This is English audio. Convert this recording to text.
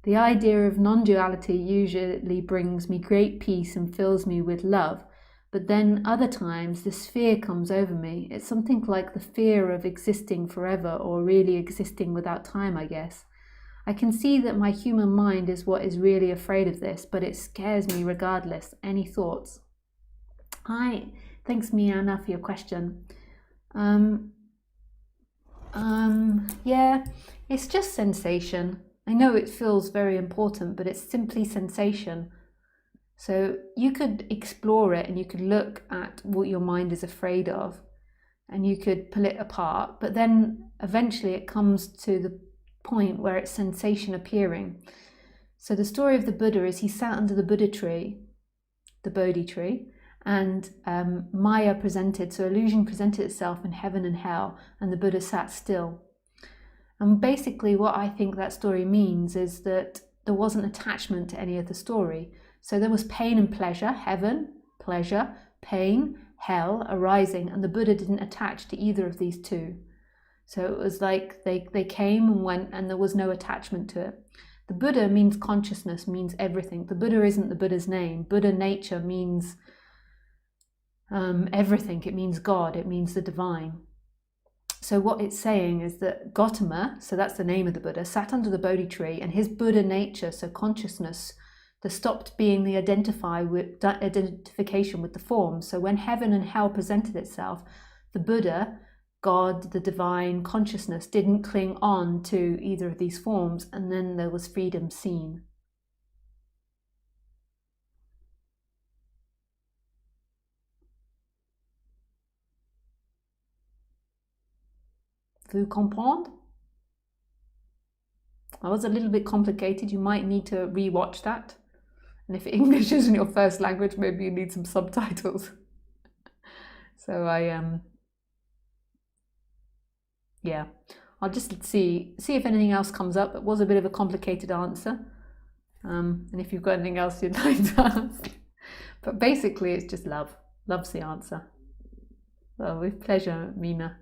The idea of non-duality usually brings me great peace and fills me with love, but then other times this fear comes over me. It's something like the fear of existing forever, or really existing without time, I guess. I can see that my human mind is what is really afraid of this, but it scares me regardless. Any thoughts? Hi, thanks Miana for your question. Yeah, it's just sensation. I know it feels very important, but it's simply sensation. So you could explore it and you could look at what your mind is afraid of and you could pull it apart, but then eventually it comes to the point where it's sensation appearing. So the story of the Buddha is he sat under the Buddha tree, the Bodhi tree, and Maya presented, so illusion presented itself in heaven and hell, and the Buddha sat still. And basically what I think that story means is that there wasn't attachment to any of the story. So there was pain and pleasure, heaven, pleasure, pain, hell arising, and the Buddha didn't attach to either of these two. So it was like they came and went and there was no attachment to it. The Buddha means consciousness, means everything. The Buddha isn't the Buddha's name. Buddha nature means everything. It means God, it means the divine. So what it's saying is that Gautama, so that's the name of the Buddha, sat under the Bodhi tree, and his Buddha nature, so consciousness, there stopped being the identification with the form. So when heaven and hell presented itself, the Buddha, God, the divine consciousness, didn't cling on to either of these forms, and then there was freedom seen. Vous comprendre? That was a little bit complicated. You might need to re-watch that. And if English isn't your first language, maybe you need some subtitles. So yeah, I'll just see if anything else comes up. It was a bit of a complicated answer. And if you've got anything else you'd like to ask. But basically it's just love. Love's the answer. Well, with pleasure, Mina.